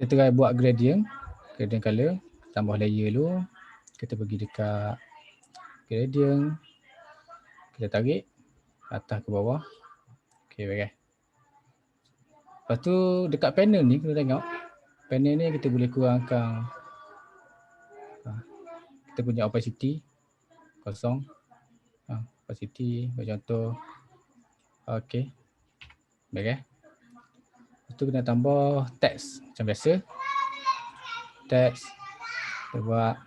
kita try buat gradient color, tambah layer dulu. Kita pergi dekat gradient, kita tarik atas ke bawah. Okey, beres. Lepas tu dekat panel ni kita tengok, panel ni kita boleh kurangkan kita punya opacity kosong. Opacity bagi contoh. Okey, beres. Lepas tu kita tambah text macam biasa. Text, kita buat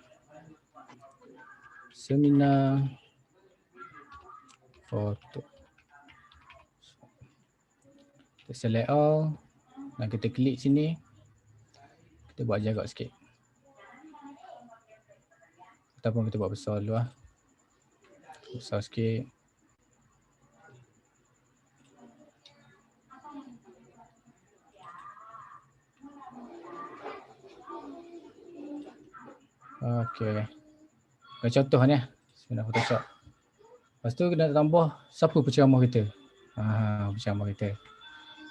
seminar foto. Kita select all dan kita klik sini. Kita buat jarak sikit. Ataupun kita buat besar dulu lah. Besar sikit. Okey. Contoh ni sebenarnya Photoshop. Lepas tu kita nak tambah siapa penceramah kita. Penceramah kita.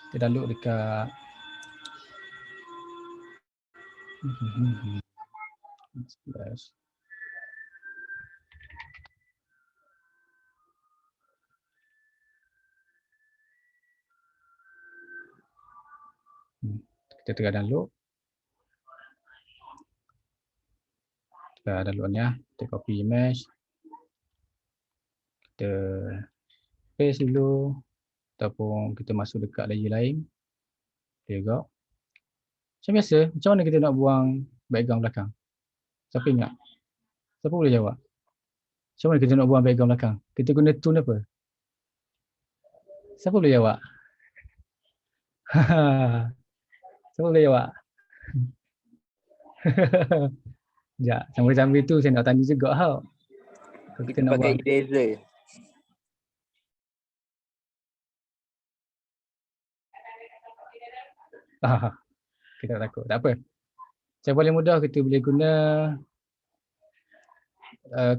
Kita dah load dekat kita tengah download. Kita download ni lah. Kita copy image. Kita paste dulu. Ataupun kita masuk dekat layer lain. Tengok. Macam biasa, macam mana kita nak buang background belakang? Siapa ingat? Siapa boleh jawab? Macam mana kita nak buang background belakang? Kita guna tool apa? Siapa boleh jawab? Siapa boleh jawab? Sekejap, sambil-sambil tu saya nak tanya juga how. Kalau kita nak pakai eraser. Kita tak takut, tak apa. Yang paling mudah kita boleh guna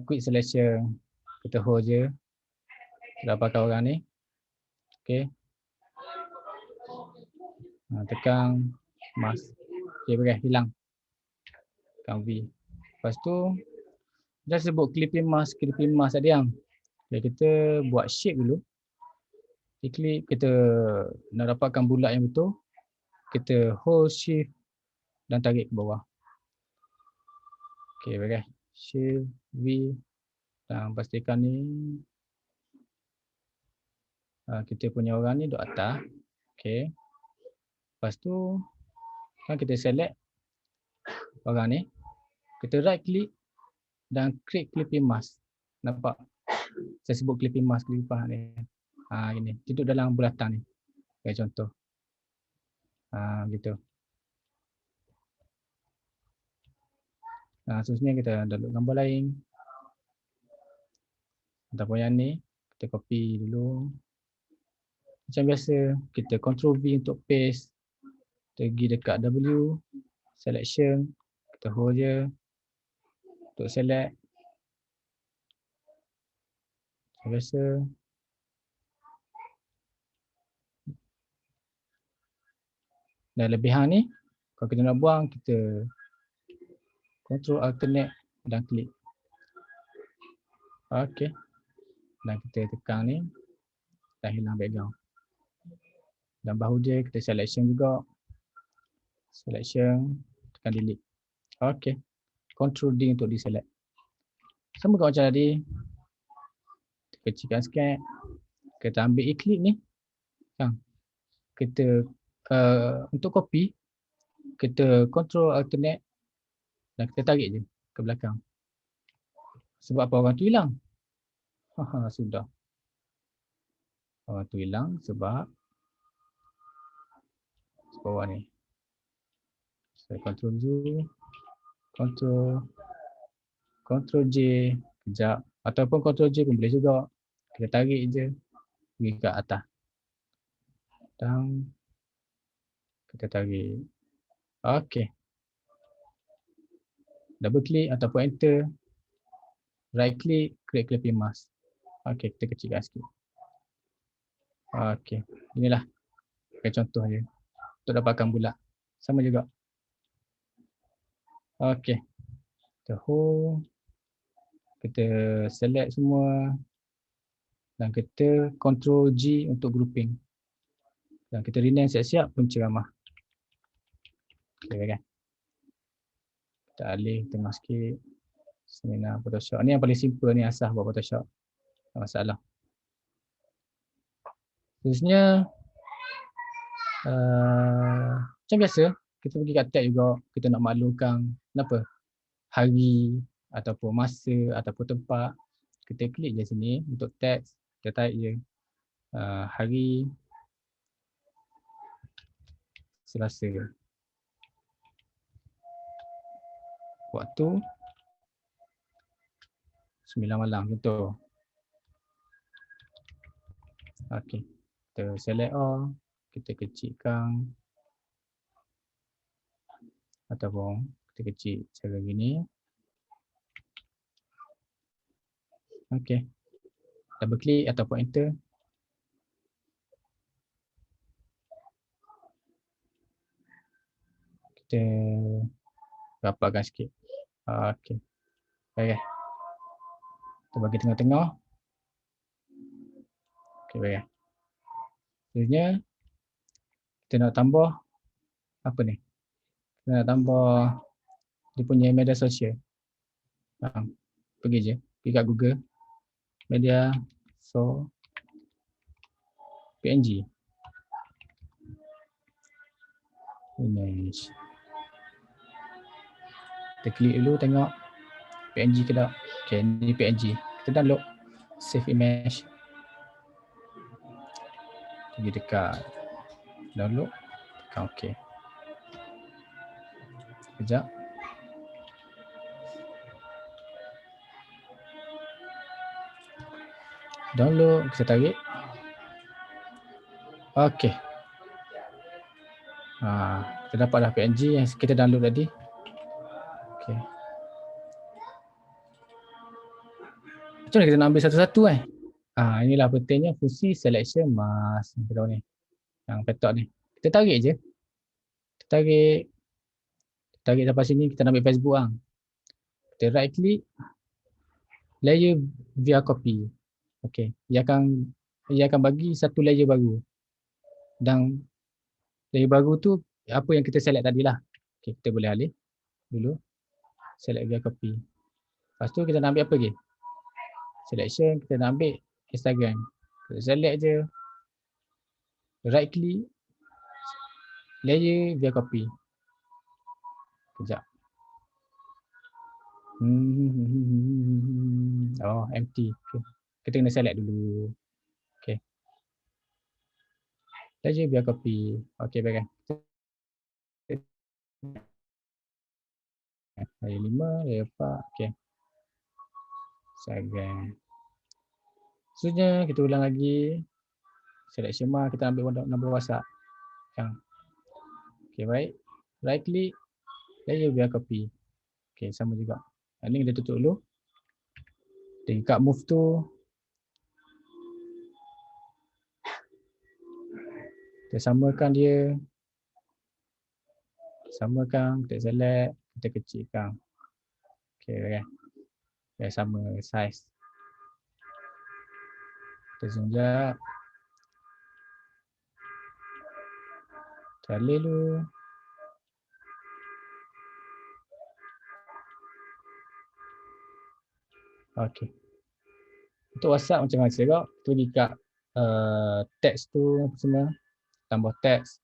quick selection. Kita hold je. Kita pakai orang ni. Okey. Tekan mask. Okey, beres, hilang. Tekan V. Lepas tu dah sebut clipping mask tadi yang. Okay, kita buat shape dulu. Kita klik, kita nak dapatkan bulat yang betul. Kita hold shift dan tarik ke bawah. Okey, beres. Shift V dan pastikan ni kita punya orang ni duduk atas. Okey. Lepas tu kan kita select orang ni. Kita right click dan create clipping mask. Nampak? Saya sebut clipping mask ni. Gini. Duduk dalam bulatan ni. Okay, contoh. Gitu. Seterusnya kita download gambar lain. Ataupun yang ni, kita copy dulu. Macam biasa, kita Ctrl V untuk paste. Kita pergi dekat W, selection, kita hold je. Untuk select. Macam biasa. Dan lebihan ni, kalau kita nak buang, kita Ctrl alternate dan klik. Okey. Dan kita tekan ni, dah hilang background. Dan bahu dia kita selection juga. Selection, tekan delete. Okey. Ctrl D untuk deselect. Sama macam tadi. Kita kecilkan sikit. Kita ambil e-clip ni. Kita untuk copy, kita Ctrl alternate dan kita tarik je ke belakang. Sebab apa orang tu hilang? Sudah. Orang tu hilang sebab bawah ni. Saya Ctrl Z, Ctrl J, kejap. Ataupun Ctrl J pun boleh juga. Kita tarik je pergi ke atas. Dan kita tarik. Okey. Double klik ataupun enter. Right click, create clipping mask. Okey, kita kecilkan sikit. Okey, inilah Pakai contoh je untuk dapatkan bulat. Sama juga. Okey. Kita hold. Kita select semua. Dan kita Ctrl G untuk grouping. Dan kita rename siap-siap punca ramah. Okay, kan? Kita alih tengah sikit. Seminar Photoshop. Ni yang paling simple ni, asas buat Photoshop. Tak masalah. Terusnya macam biasa, kita pergi kat tab juga, kita nak maklumkan kenapa hari ataupun masa ataupun tempat. Kita klik je sini untuk teks, kita type je hari Selasa, waktu 9 malam contoh. Okey, kita select all, kita kecilkan ataupun kita kecil cara gini. Okey, double klik ataupun enter. Kita rapatkan sikit. Okey. Okey. Kita bagi tengah-tengah. Okey, baik. Seterusnya kita nak tambah apa ni? Kita nak tambah dia punya media sosial. Pergi je, pergi kat Google. Media so PNG. Image. Kita klik dulu tengok PNG ke tak. Okay, ni PNG. Kita download. Save image. Pergi dekat download. Tekan OK. Sekejap. Download. Kita tarik. OK. Kita dapat dah PNG yang kita download tadi. Okay. Macam mana kita nak ambil satu-satu inilah pentingnya fungsi selection mask. Kita tahu ni. Yang petok ni. Kita tarik je. Kita tarik sampai sini, kita nak ambil Facebook . Kita right click. Layer via copy. Okay. Ia akan bagi satu layer baru. Dan layer baru tu apa yang kita select tadilah. Okay, kita boleh alih dulu. Select via copy. Lepas tu kita nak ambil apa lagi? Selection, kita nak ambil Instagram. Kita select je. Right click. Layer via copy. Sekejap. Oh, empty. Okay. Kita kena select dulu. Okay. Layer via copy. Okay, baik. Layer 5, layer 4. Okay. Instagram. Seterusnya kita ulang lagi. Selection bar, kita ambil nombor WhatsApp. Okay, baik. Right click. Layer via copy. Okay, sama juga. Ini kita tutup dulu. Tingkat move tu. Kita samakan dia. Samakan, kita select, kita kecilkan. Okay, kan? Okay, sama size. Kita zoom sekejap. Kita alih dulu. Okay. Untuk WhatsApp macam mana juga, kita pergi kat teks tu semua, tambah teks.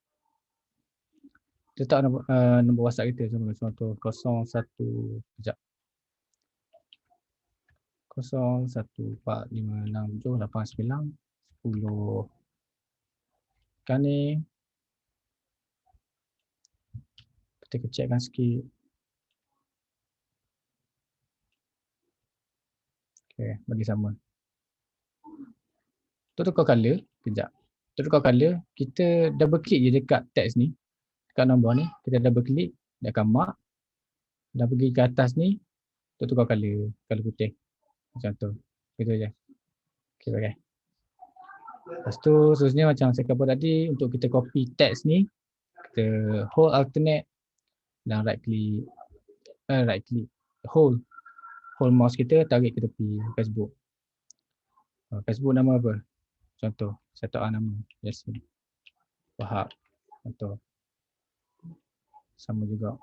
Kita letak nombor WhatsApp kita semua, contoh 01 sekejap. 0145678910. Kan ni kita kecilkan sikit. Okay, bagi sama. Untuk tukar color, kejap. Untuk tukar color, kita double click je dekat teks ni. Dekat nombor ni, kita double click, dia akan mark. Dan pergi ke atas ni, untuk tukar color putih. Macam tu. Gitu je. Okay, bagai. Lepas tu seterusnya macam saya kata tadi, untuk kita copy teks ni, kita hold alternate dan right click, hold mouse kita, tarik ke tepi Facebook. Facebook nama apa? Contoh, saya tahu nama Yasmin Wahab. Contoh. Sama juga.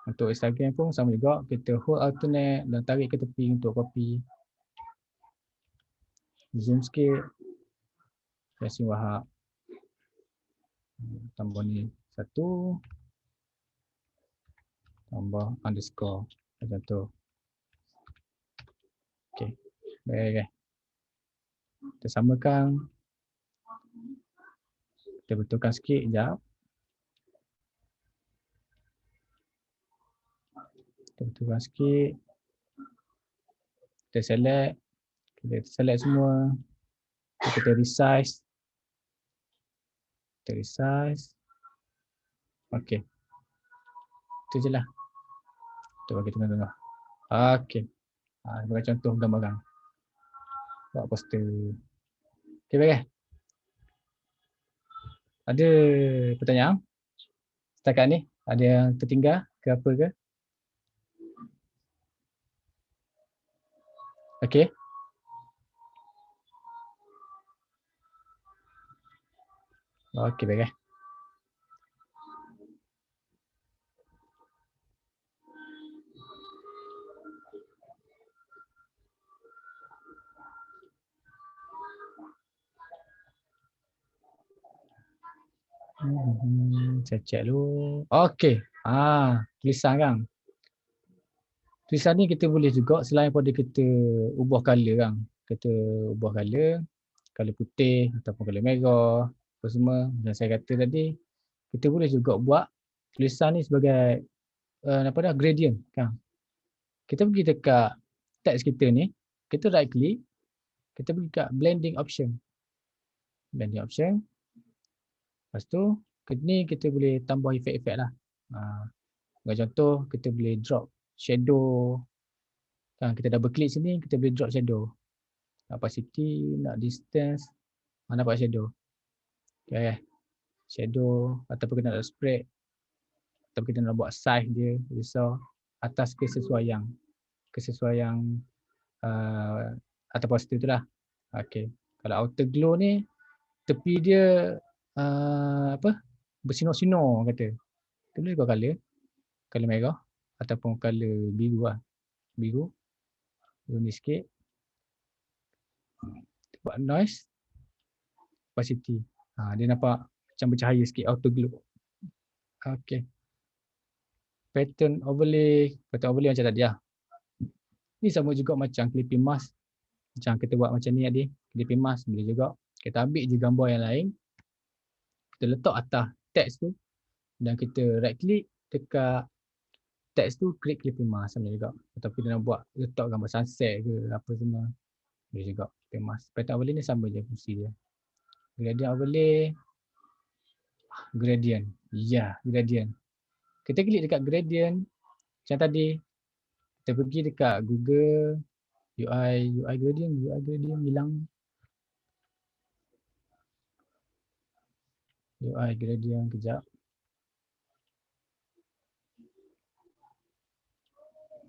Untuk Instagram pun sama juga, kita hold alternate dan tarik ke tepi untuk copy. Zoom sikit. Yasmin Wahab. Tambah ni satu. Tambah underscore. Macam tu. Okay. Baik. Kita samakan. Kita betulkan sikit sekejap. Kita betulkan sikit. Kita select semua. Kita resize. Kita resize. Okey. Itu je lah. Kita bagi tengah-tengah. Okey. Sebagai contoh gambaran. Buat poster. Okey, baik. Ada pertanyaan? Setakat ni? Ada yang tertinggal ke apa ke? Okey. Okey, baik. Saya check dulu. Okey. Tulisan kan. Tulisan ni kita boleh juga selain pada kita ubah color kan. Kita ubah color putih ataupun color merah, apa semua. Yang saya kata tadi, kita boleh juga buat tulisan ni sebagai gradient kan. Kita pergi dekat teks kita ni, kita right click, kita pergi kat blending option. Blending option. Lepas tu, ni kita boleh tambah efek-efek lah. Bagi contoh, kita boleh drop shadow. Kan, kita double click sini, kita boleh drop shadow. Nak opacity, nak distance, nampak shadow. Okay. Shadow, ataupun kita nak spread, ataupun kita nak buat size dia, besar, atas kesesuaian atau poster tu lah. Okay. Kalau outer glow ni, tepi dia bersinar-sinar kata. Kita boleh juga color merah ataupun color biru lah. Biru ni sikit. Buat noise, opacity. Dia nampak macam bercahaya sikit, outer glow. Okay. Pattern overlay macam tadi lah. Ni sama juga macam clipping mask. Macam kita buat macam ni tadi, clipping mask boleh juga. Kita ambil je gambar yang lain, kita letak atas teks tu dan kita right click dekat teks tu, klik clipping mask sama juga. Ataupun kita nak buat letak gambar sunset ke apa semua, boleh juga clipping mask. Pattern overlay ni sama je fungsi dia. Gradient overlay, gradient. Ya, gradient. Kita klik dekat gradient macam tadi. Kita pergi dekat Google UI gradient hilang. UI gradient kejap.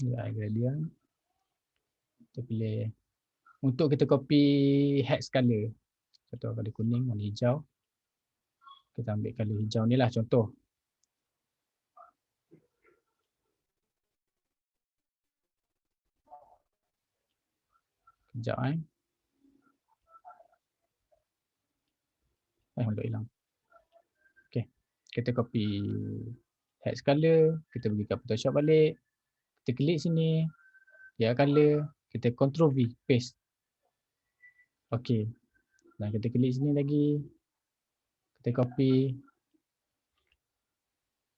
UI gradient. Kita pilih untuk kita copy hex color. Contoh color kuning, warna hijau. Kita ambil color hijau ni lah contoh. Kejap untuk hilang. Okey. Kita copy hex color, kita pergi ke Photoshop balik. Kita klik sini. Ya color, kita Ctrl V, paste. Okey. Dan kita klik sini lagi. Kita copy.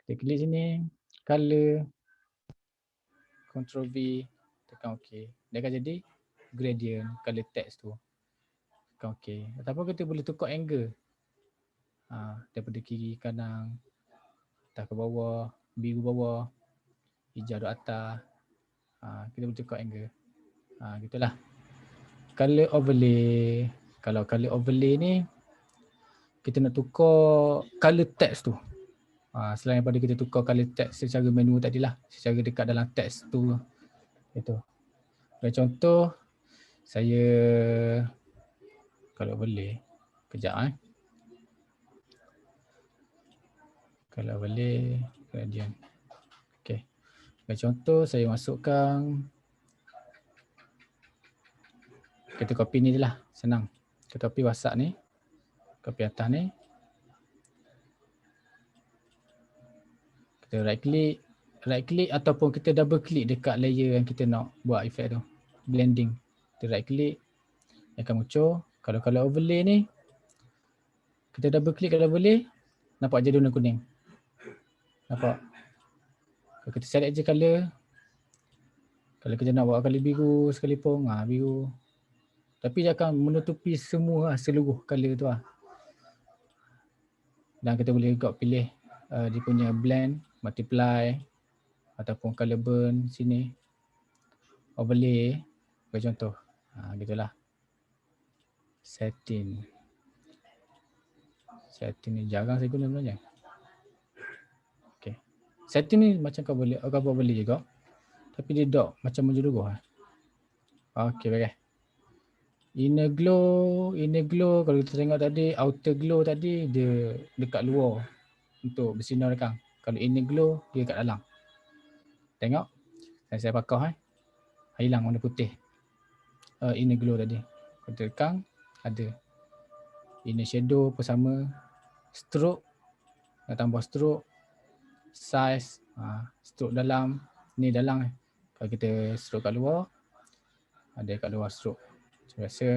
Kita klik sini, color. Ctrl V, tekan OK. Dia akan jadi gradient color text tu. Tekan OK. Ataupun kita boleh tukar angle. Daripada kiri kanan, atas ke bawah, biru bawah, hijau di atas. Kita boleh tukar angle. Gitulah. Color overlay. Kalau color overlay ni kita nak tukar color text tu. Selain daripada kita tukar color text secara menu tadilah, secara dekat dalam text tu. Itu. Bagi contoh, saya kalau boleh, kejap Kalau boleh, gradient. Okey. Bagi contoh, saya masukkan, kita copy ni je lah, senang. Kita copy WhatsApp ni, copy atas ni. Kita right click ataupun kita double click dekat layer yang kita nak buat efek tu. Blending. Kita right click, akan muncul. Kalau overlay ni, kita double click kalau boleh, nampak jadi warna kuning. Nampak? Kalau kita select je color, kalau kita nak buat color biru sekalipun, biru. Tapi dia akan menutupi semua seluruh color tu lah. Dan kita boleh juga pilih dia punya blend, multiply ataupun color burn sini. Overlay, bagi contoh. Gitulah. Setting ni jarang saya guna sebenarnya. Okay. Setting ni macam kau buat boleh juga. Tapi dia dot macam menjeruruh lah. Okay, baik. Inner glow kalau kita tengok tadi, outer glow tadi dia dekat luar untuk bersinarkan. Kalau inner glow dia kat dalam. Tengok. Saya pakai hilang warna putih. Inner glow tadi. Kita tekan ada. Inner shadow pun sama. Stroke. Nak tambah stroke. Size. Stroke dalam. Ni dalam. Kalau kita stroke kat luar. Ada kat luar stroke. Macam biasa.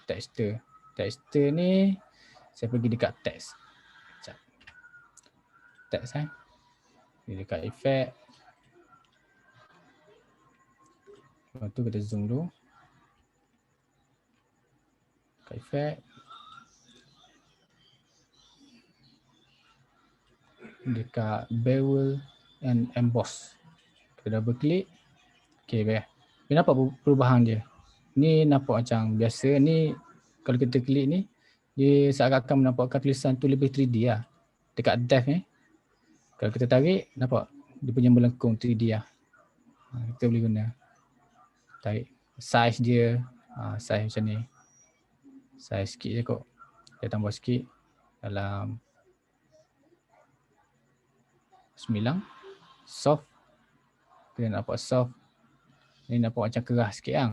Texture ni. Saya pergi dekat text. Sekejap. Text Pergi dekat effect. Lepas tu kita zoom dulu. Dekat effect. Dekat bevel and emboss. Kita double click. Okay, baik. Dia nampak perubahan dia. Ni nampak macam biasa. Ni kalau kita klik ni, dia seakan-akan menampakkan tulisan tu lebih 3D lah. Dekat depth ni. Kalau kita tarik, nampak dia punya melengkung 3D lah. Kita boleh guna. Tarik size dia. Size macam ni. Size sikit je kot. Kita tambah sikit. Dalam 9. Soft. Kita nampak soft. Ni nampak macam keras sikit kan.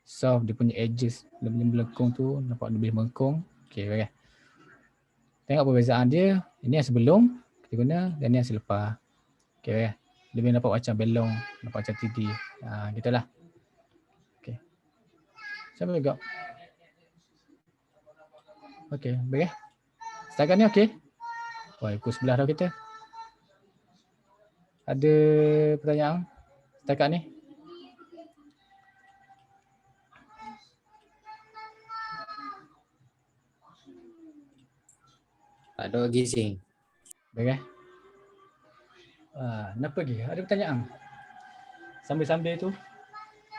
Soft, dia punya edges, dia punya melengkung tu nampak lebih melengkung. Okay, baik. Tengok perbezaan dia. Ini yang sebelum kita guna dan ini yang selepas. Okay, baik. Lebih nampak macam belong, nampak macam 3D. Gitulah. Okay. Sampai juga. Okay, baik. Setakat ni okay. Pukul 11 dah kita. Ada pertanyaan setakat ni? Tak ada lagi sih. Baik. Nak pergi? Ada pertanyaan? Sambil-sambil tu.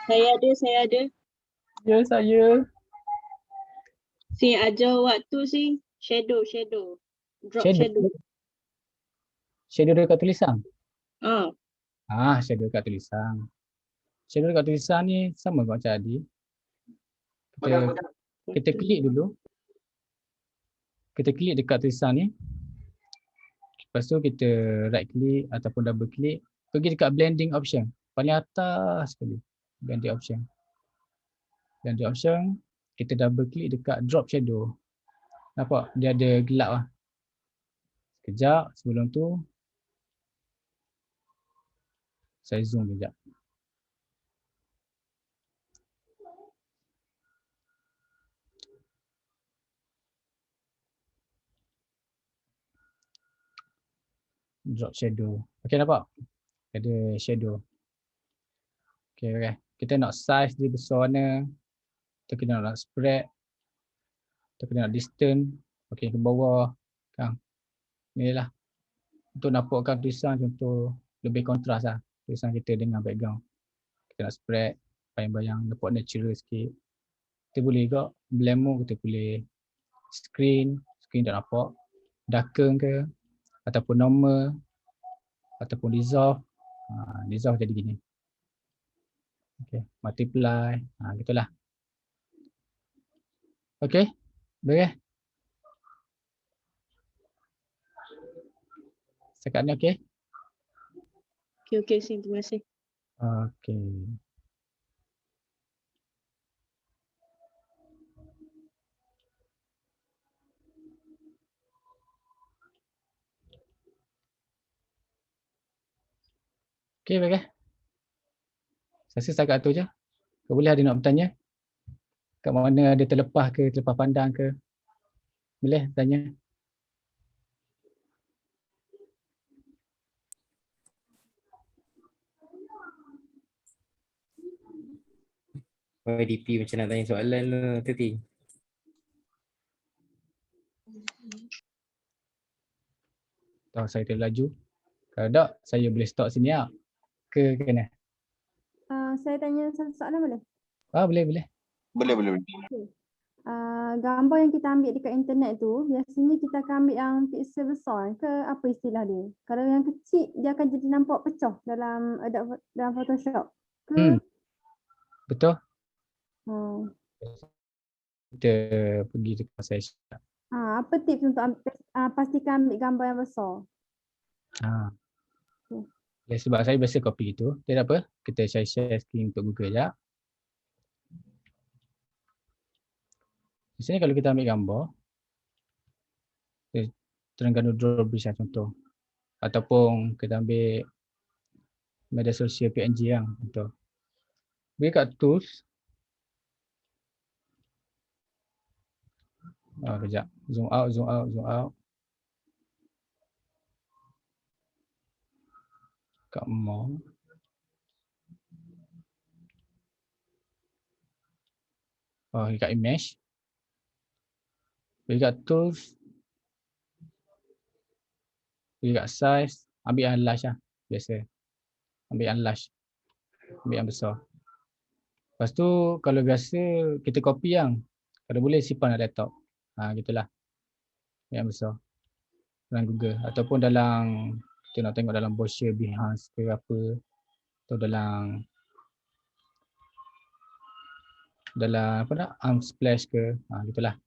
Saya ada. Ya, saya. Si ajar waktu si shadow. Drop shadow. Shadow dekat tulisan? Shadow Dekat tulisan. Shadow dekat tulisan ni sama macam tadi. Kita klik dulu. Kita klik dekat tulisan ni. Lepas tu kita right click ataupun double click. Pergi dekat blending option. Paling atas sekali. Blending option. Kita double click dekat drop shadow. Nampak? Dia ada gelap lah. Sekejap sebelum tu. Saya zoom sekejap. Drop shadow. Okay, nampak? Ada shadow. Okay. Kita nak size dia besar mana. Atau kita nak spread. Atau kita nak distance. Okay, ke bawah. Kan? Inilah. Untuk nampakkan tulisan contoh lebih kontras lah. Tulisan kita dengan background. Kita nak spread. Bayang-bayang nampak natural sikit. Kita boleh juga blend mode, kita boleh screen tak nampak, darken ke, ataupun normal, ataupun dissolve. Dissolve jadi gini. Okay, multiply, gitulah. Okay, boleh. Setakat ni okay? Okey, Sing. Terima kasih. Okay. Okay, baik. Saya rasa setakat tu je. Kau boleh ada nak bertanya? Kat mana ada terlepas ke, terlepas pandang ke? Boleh tanya. YDP macam nak tanya soalan tu Titi. Tahu saya terlaju. Kalau tak, saya boleh stop sini lah. Ke kena? Saya tanya satu soalan boleh? Boleh. Boleh. Gambar yang kita ambil dekat internet tu, biasanya kita akan ambil yang pixel besar ke apa istilah dia? Kalau yang kecil, dia akan jadi nampak pecah dalam Photoshop ke? Betul? Hmm. Kita pergi dekat session. Apa tips untuk pastikan ambil gambar yang besar? Ya, sebab saya biasa copy gitu. Tak apa, kita share screen untuk Google sekejap. Di sini kalau kita ambil gambar, Terengganu Drawbridge lah contoh. Ataupun kita ambil media sosial PNG yang contoh. Pergi kat tools. Kejap. Zoom out. Kat more. Pergi kat image. Pergi kat tools. Pergi kat size. Ambil yang large lah. Biasa. Ambil yang large. Ambil yang besar. Lepas tu kalau biasa kita copy yang. Kalau boleh simpan dalam laptop. Gitulah. Yang besar. Dalam Google. Ataupun dalam, kita nak tengok dalam brochure Behance ke apa. Atau dalam apa nak, Unsplash ke. Gitulah.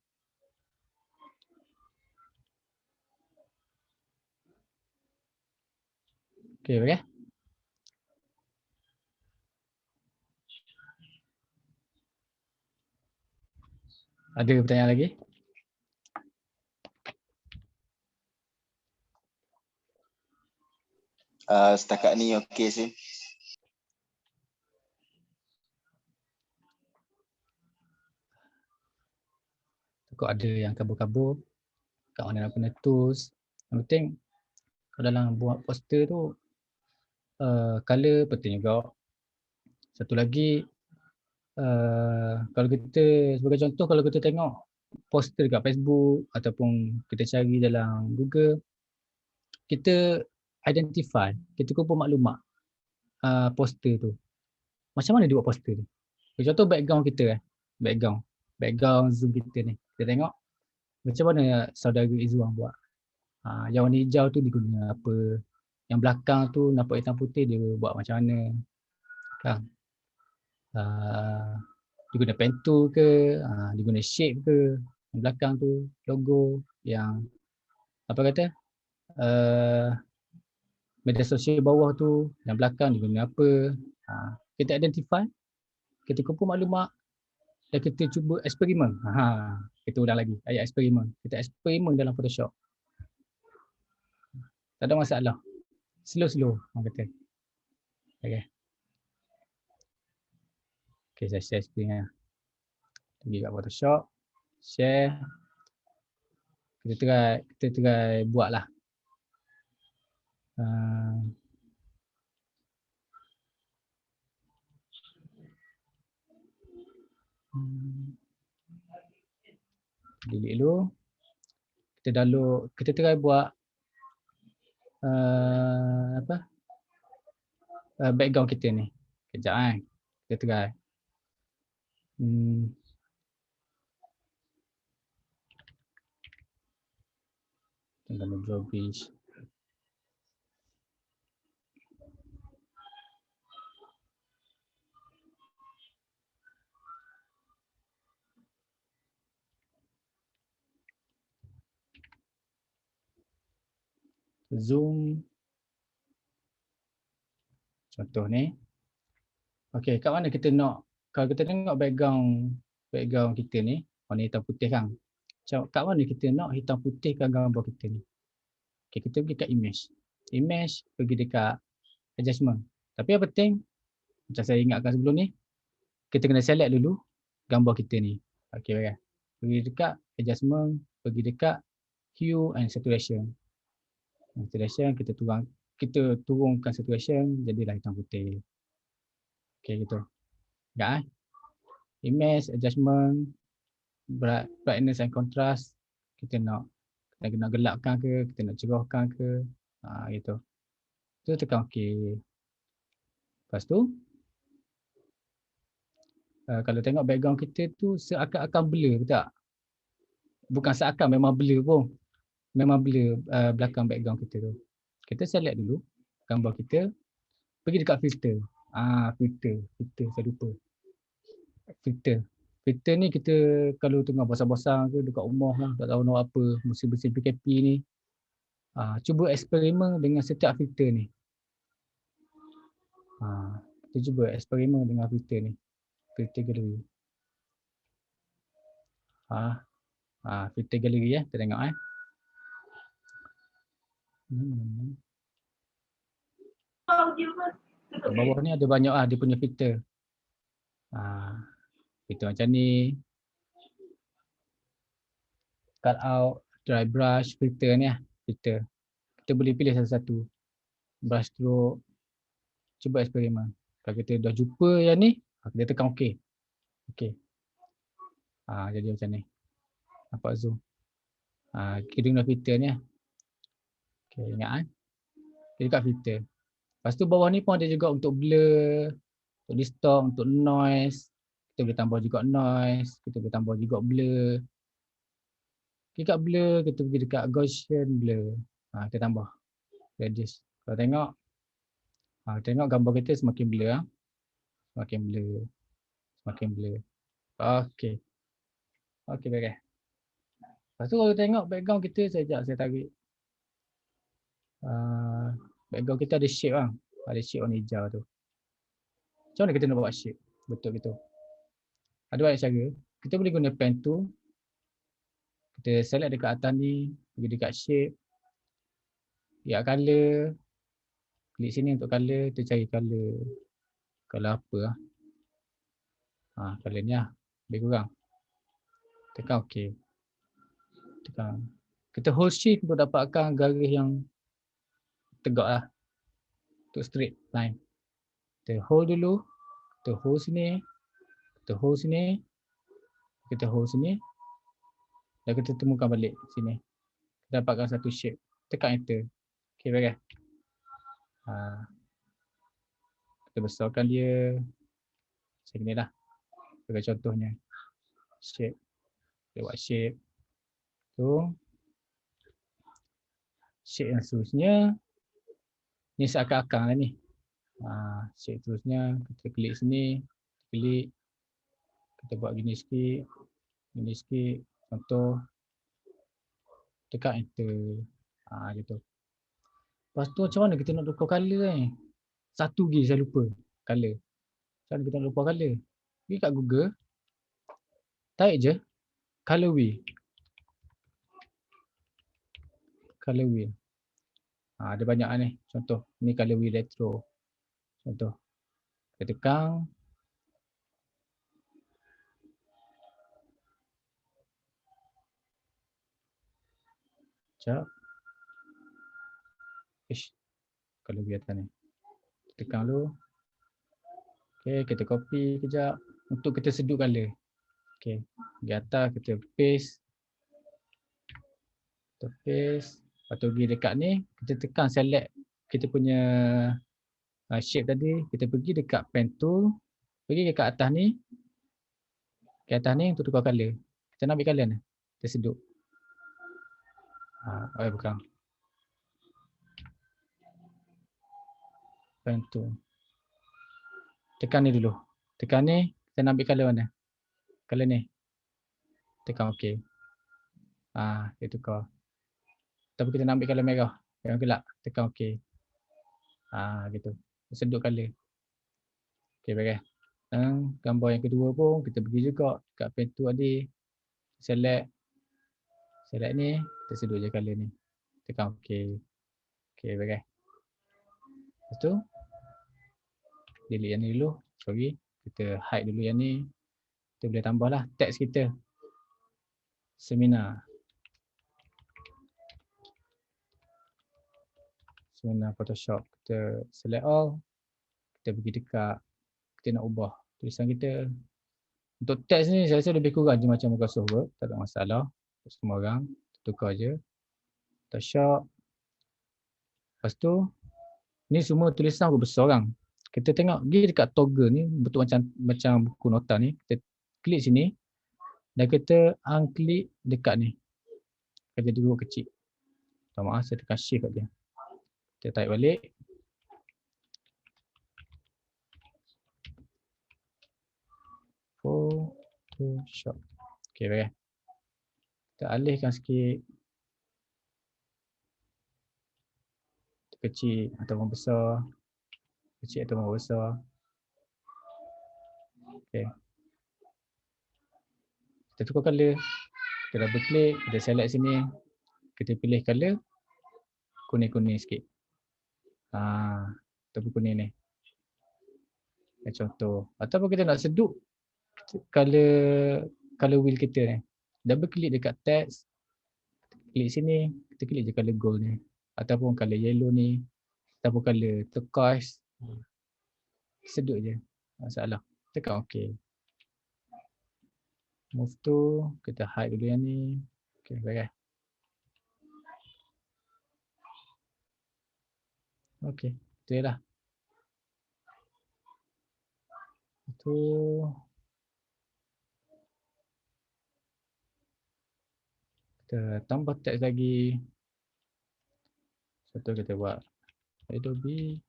Okay, boleh? Ada pertanyaan lagi? Setakat ni okey sih. Takut ada yang kabur-kabur. Kat mana-mana tools. Yang penting kalau dalam buat poster tu color penting juga. Satu lagi kalau kita sebagai contoh, kalau kita tengok poster kat Facebook ataupun kita cari dalam Google, kita identify, kita kumpul maklumat poster tu. Macam mana dia buat poster tu? Contoh background kita background Zoom kita ni. Kita tengok macam mana saudara Izzuan buat. Yang warna hijau tu diguna apa? Yang belakang tu nampak hitam putih dia buat macam mana? Kan? Dia guna pen tool ke, dia guna shape ke, yang belakang tu logo, yang apa kata media sosial bawah tu, yang belakang dia guna apa. Kita identify, kita kumpul maklumat dan kita cuba eksperimen. Kita ulang lagi ayat eksperimen. Kita eksperimen dalam Photoshop. Tak ada masalah. Slow orang kata. Okay. Okay, saya share screen lah. Pergi kat Photoshop, share. Kita try buat lah. Delete dulu. Kita download, kita try buat background kita ni. Kejap kan. Kita try. Gambar draw bridge. Zoom. Contoh ni. Okey, kat mana kita nak, kalau kita tengok background kita ni, warna hitam putih kan. Kat mana kita nak hitam putihkan gambar kita ni? Okey, kita pergi kat image. Image, pergi dekat adjustment. Tapi yang penting, macam saya ingatkan sebelum ni, kita kena select dulu gambar kita ni. Okey, baik. Pergi dekat adjustment, pergi dekat hue and saturation. Saturation kita turunkan saturation, jadilah hitam putih. Okey, gitu. Ingat image, adjustment, brightness and contrast, kita nak gelapkan ke, kita nak cerahkan ke, gitu. Tu tekan okey. Lepas tu kalau tengok background kita tu seakan-akan blur, betul tak? Bukan seakan, memang blur pun. Memang blur belakang background kita tu. Kita select dulu gambar kita, pergi dekat filter. Filter, saya lupa. Filter ni kita kalau tengah bosan-bosan ke dekat rumah lah, tak tahu nak apa, musim-musim PKP ni, cuba eksperimen dengan setiap filter ni. Kita cuba eksperimen dengan filter ni. Filter gallery. Filter gallery ya, kita tengok Kat bawah ni ada banyak dia punya filter. Filter macam ni. Cut out, dry brush, filter ni filter. Kita boleh pilih satu-satu. Brush stroke. Cuba eksperimen. Kalau kita dah jumpa yang ni, kita tekan OK. Okey. Jadi macam ni. Nampak zoom. Kita guna filter ni. Okey, ingat kita dekat filter. Lepas tu bawah ni pun ada juga untuk blur, untuk distort, untuk noise. Kita boleh tambah juga noise, kita boleh tambah juga blur. Dekat blur, kita pergi dekat Gaussian blur. Kita tambah radius. Kalau tengok gambar kita semakin blur. Semakin blur. Semakin blur. Okey. Okey, baik. Lepas tu kalau tengok background kita, saya tarik. Background kita ada shape lah. Ada shape warna hijau tu. Macam mana kita nak buat shape? Betul gitu. Ada banyak cara. Kita boleh guna pen tu. Kita select dekat atas ni. Pergi dekat shape. Lihat color. Klik sini untuk color. Kita cari color. Color apa lah. Color ni lah. Lebih kurang. Tekan OK. Tekan. Kita hold shift untuk dapatkan garis yang tegak lah. Untuk straight line. Kita hold dulu. Kita hold sini. Kita hold sini. Kita hold sini. Dan kita temukan balik sini. Kita dapatkan satu shape. Tekan enter. Okey, baik. Kita besarkan dia. Macam ni lah. Sebagai contohnya. Shape. Kita buat shape. Tu. Shape yang seterusnya. Ni seakan-akan lah ni. Shape seterusnya. Kita klik sini. Klik. Kita buat gini sikit. Gini sikit. Contoh. Tekan enter. Gitu. Lepas tu macam mana kita nak tukar color ni? Satu lagi saya lupa. Color. Macam mana kita nak tukar color? Pergi kat Google. Tarik je. Color wheel. Color wheel. Ada banyak ni. Contoh. Ni color wheel retro. Contoh. Kita tekan. Sekejap. Kalau biar atas ni. Tekan dulu. Okay, kita copy kejap. Untuk kita sedut color. Okay. Di atas kita paste. Kita paste. Lepas tu pergi dekat ni. Kita tekan select kita punya shape tadi. Kita pergi dekat pen tool. Pergi dekat atas ni. Ke atas ni untuk tukar color. Kita nak ambil color ni. Kita sedut. Bukan. Bantu. Tekan ni dulu. Tekan ni, kita nak ambil color mana? Color ni. Tekan OK. Dia tukar. Tapi kita nak ambil color merah. Yang gelap. Tekan OK. Gitu. Sedut color. Okay, baik. Dan gambar yang kedua pun kita pergi juga kat pen tu tadi. Select ni, kita sedut je color ni. Tekan OK. Okay, baik. Lepas tu, delete yang ni dulu. Sorry. Kita hide dulu yang ni. Kita boleh tambahlah teks kita. Seminar. Seminar Photoshop. Kita select all. Kita pergi dekat. Kita nak ubah tulisan kita. Untuk teks ni saya rasa lebih kurang je macam Microsoft Word. Tak ada masalah. Untuk semua orang. Tukar je. Photoshop. Lepas tu. Ni semua tulisan berbesar orang. Kita tengok pergi dekat toggle ni. Betul macam buku nota ni. Kita klik sini. Dan kita unklik dekat ni. Akan jadi huruf kecil. Tak maaf saya tekan shift kat dia. Kita tarik balik. Photoshop. Okey, baik. Kita alihkan sikit. Kecil ataupun besar. Kecil ataupun besar. Okey. Kita tukar color. Kita double klik, kita select sini. Kita pilih color kuning-kuning sikit. Ataupun kuning ni. Contoh. Ataupun kita nak sedut color wheel kita ni. Double klik dekat text. Klik sini, kita klik je color gold ni. Ataupun color yellow ni. Ataupun color turquoise. Sedut je. Masalah. Tekan OK. Move tu, kita hide dulu yang ni. Okay, baik. Okay, itu lah. Itu. Kita tambah teks lagi. Contoh kita buat Adobe.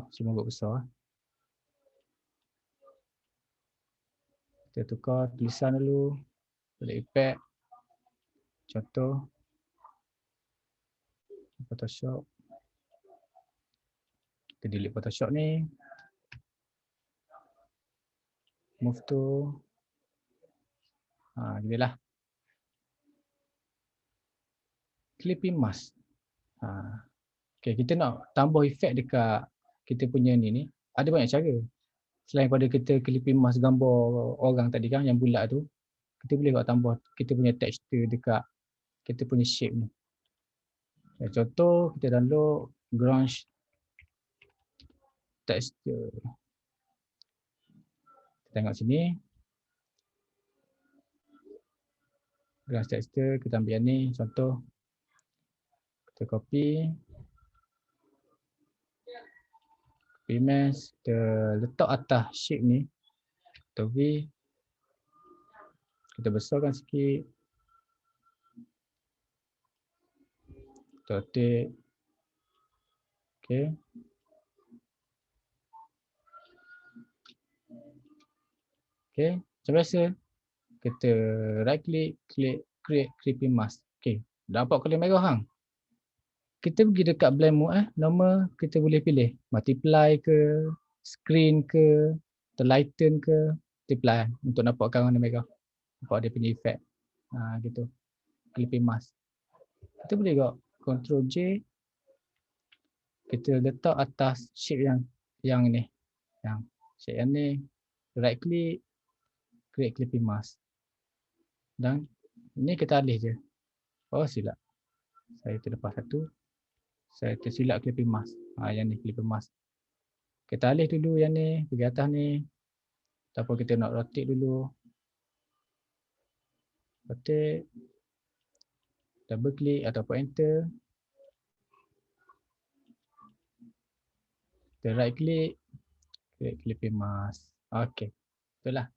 Semua buat besar. Kita tukar tulisan dulu. Pilih effect. Contoh. Photoshop. Kita delete Photoshop ni. Move tu. Ginilah. Clipping mask. Okay, kita nak tambah efek dekat kita punya ni. Ada banyak cara. Selain pada kita clipping mask gambar orang tadi kan yang bulat tu. Kita boleh buat tambah kita punya texture dekat kita punya shape ni. Contoh kita download grunge texture. Kita tengok sini. Grunge texture, kita ambil yang ni. Contoh. Kita copy. Copy mask. Kita letak atas shape ni. Atau V. Kita besarkan sikit. Kita rotate. Okay. Okay. Macam biasa. Kita right click, klik create clipping mask. Okay. Dapat color merah hang. Kita pergi dekat blend mode normal kita boleh pilih multiply ke, screen ke, atau lighten ke, multiply untuk nampakkan warna merah. Nampak dia punya effect. Gitu. Clipping mask. Kita boleh juga Ctrl J. Kita letak atas shape yang ni. Yang shape yang ni. Right click, create clipping mask. Dan ni kita alih je. Silap. Saya terlepas satu. Saya tersilap clipping mask. Yang ni clipping mask. Kita alih dulu yang ni, pergi atas ni. Ataupun kita nak rotate dulu. Rotate. Double click ataupun enter. Kita right click. Create clipping mask. Okay. Itulah.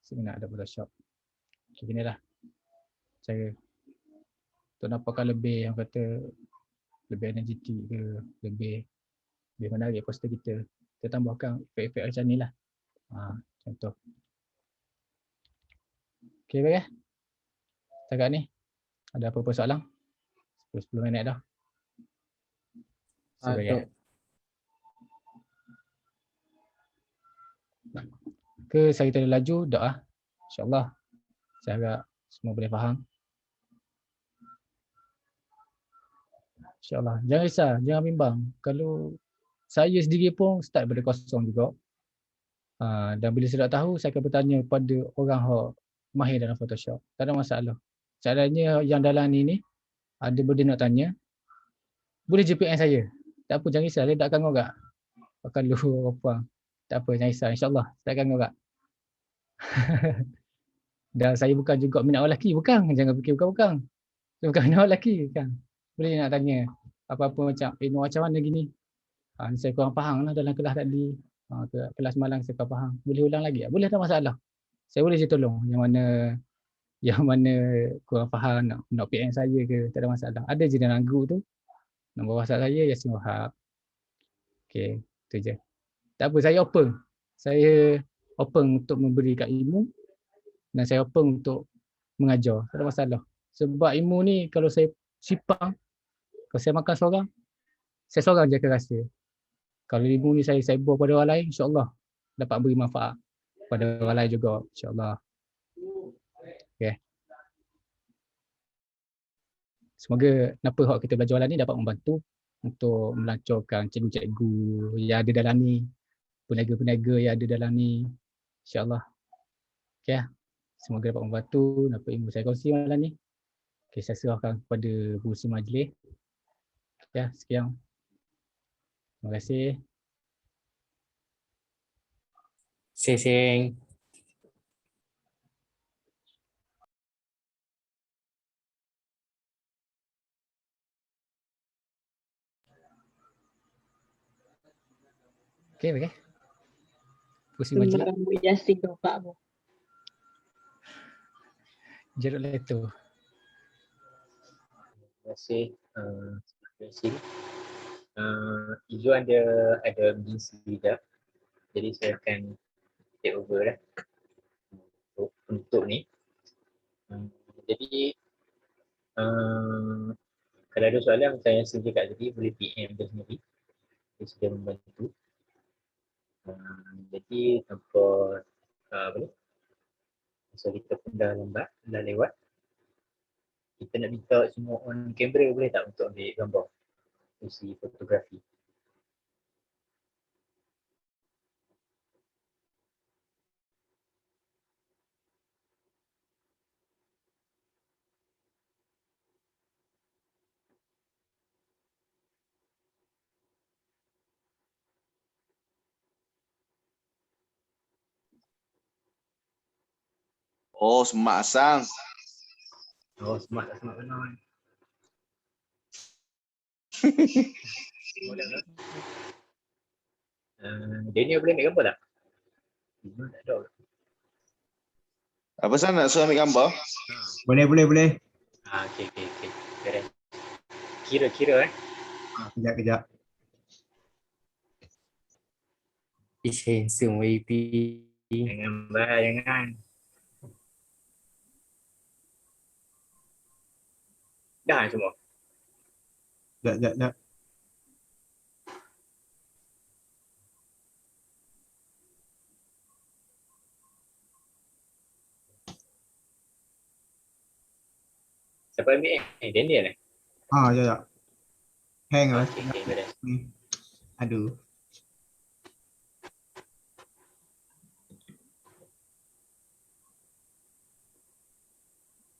Seminar ada Photoshop. Macam inilah cara untuk nampakkan lebih, yang kata lebih energetik ke, lebih menarik poster kita. Kita tambahkan efek-efek macam ni lah. Contoh. Okay, baik. Setakat ni ada apa-apa soalan? 10 minit dah. Sebagai ke saya kita laju dah. InsyaAllah saya harap semua boleh faham. InsyaAllah. Jangan risau, jangan bimbang. Kalau saya sendiri pun start pada kosong juga. Dan bila saya dah tahu, saya akan bertanya kepada orang yang mahir dalam Photoshop. Tak ada masalah. Caranya yang dalam ni ada benda nak tanya, boleh je PM saya. Tak apa, jangan risau. Saya tak akan ngorak. Kalau apa, tak apa, jangan risau. InsyaAllah, saya tak akan ngorak. Dan saya bukan juga minat orang lelaki, bukan. Jangan fikir bukan. Saya bukan minat orang lelaki, bukan. Boleh nak tanya apa-apa macam, Nur macam mana gini? Saya kurang faham lah dalam kelas tadi. Kelas malam saya kurang faham. Boleh ulang lagi? Boleh, tak masalah. Saya boleh je tolong. Yang mana kurang faham, nak PM saya ke, tak ada masalah. Ada je dalam group tu. Nombor WhatsApp saya, Yasin Wahab. Okay, tu je. Tak apa, saya open. Saya open untuk memberikan ilmu dan saya open untuk mengajar. Tak ada masalah. Sebab ilmu ni kalau saya sipang, kalau saya makan seorang, saya seorang je akan rasa. Kalau ilmu ni saya bawa pada orang lain, insyaAllah dapat beri manfaat pada orang lain juga, insyaAllah. Okay. Semoga apa hak kita belajar malam ni dapat membantu untuk melancarkan cikgu-cikgu yang ada dalam ni, peniaga-peniaga yang ada dalam ni, insyaAllah. Okay. Semoga dapat membantu apa ilmu saya kongsi malam ni. Okay, saya serahkan kepada pengurusi majlis. Ya, sekian. Terima kasih. Sing. Okay, baik. Pengurusi majlis. Sembarang Yasin bapakmu. Jeruk leto. Terima kasih. Terima kasih. Izu ada misi sekejap. Jadi saya akan take over lah untuk ni. Jadi kalau ada soalan macam yang saya cakap tadi, boleh PM dia sendiri. Dia sudah membantu. Jadi tanpa so kita pun dah lambat, dah lewat. Kita nak minta semua on kamera boleh tak untuk ambil gambar fungsi fotografi? Oh, semak sang. Oh, smart benar. Daniel boleh ambil gambar tak? Tak ada. Apa sang nak suruh ambil gambar? Boleh. Okey. Beres. Kira. Kejap. Ish handsome YP. Jangan. Dah semua. Sekejap. Siapa ambil Daniel eh? Ya. Hang lah. Okey, beres. Aduh.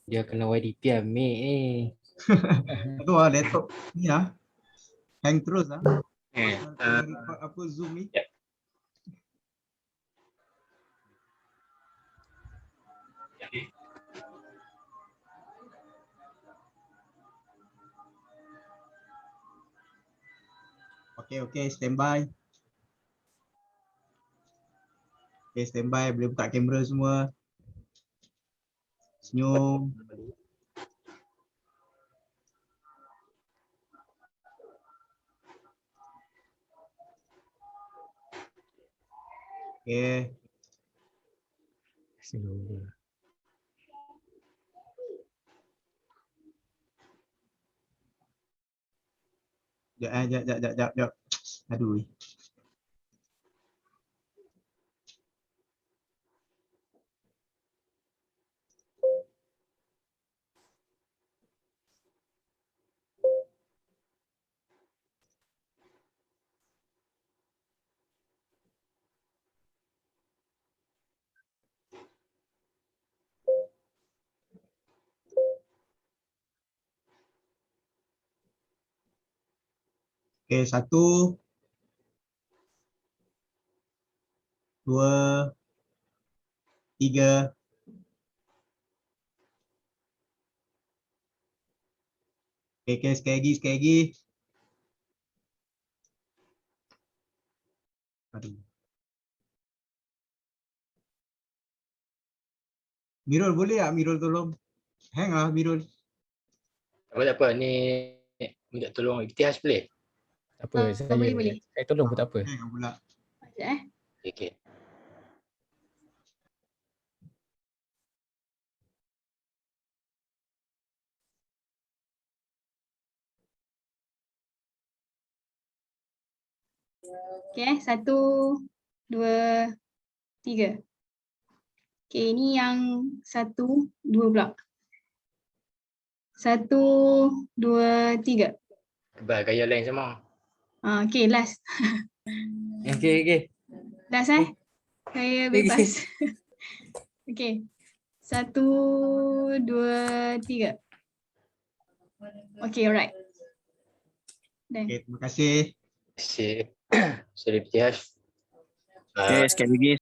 Dia kena YDP ambil Tu laptop ni hang terus apa Zoom ni. Yep. Okey, standby. Boleh buka kamera semua. Senyum. Okay. Slow. Jap. Aduh. Okay, 1, 2, 3. Okay, sekali lagi. Aduh. Mirul boleh tak Mirul tolong? Hang lah Mirul. Tak apa, ni minta tolong Ikhtias boleh? Tak apa, boleh. saya tolong pun tak apa. Hang pula. Sekejap. Okay. Okay, 1, 2, 3. Okay, ini yang 1, 2 pula. 1, 2, 3. Kebal gaya lain sama. Okay, last. Okay. Last Saya bebas. Okay. 1, 2, 3. Okay, alright. Done. Okay, terima kasih. Terima kasih. Sorry Ikhtias. Okay, sekali lagi.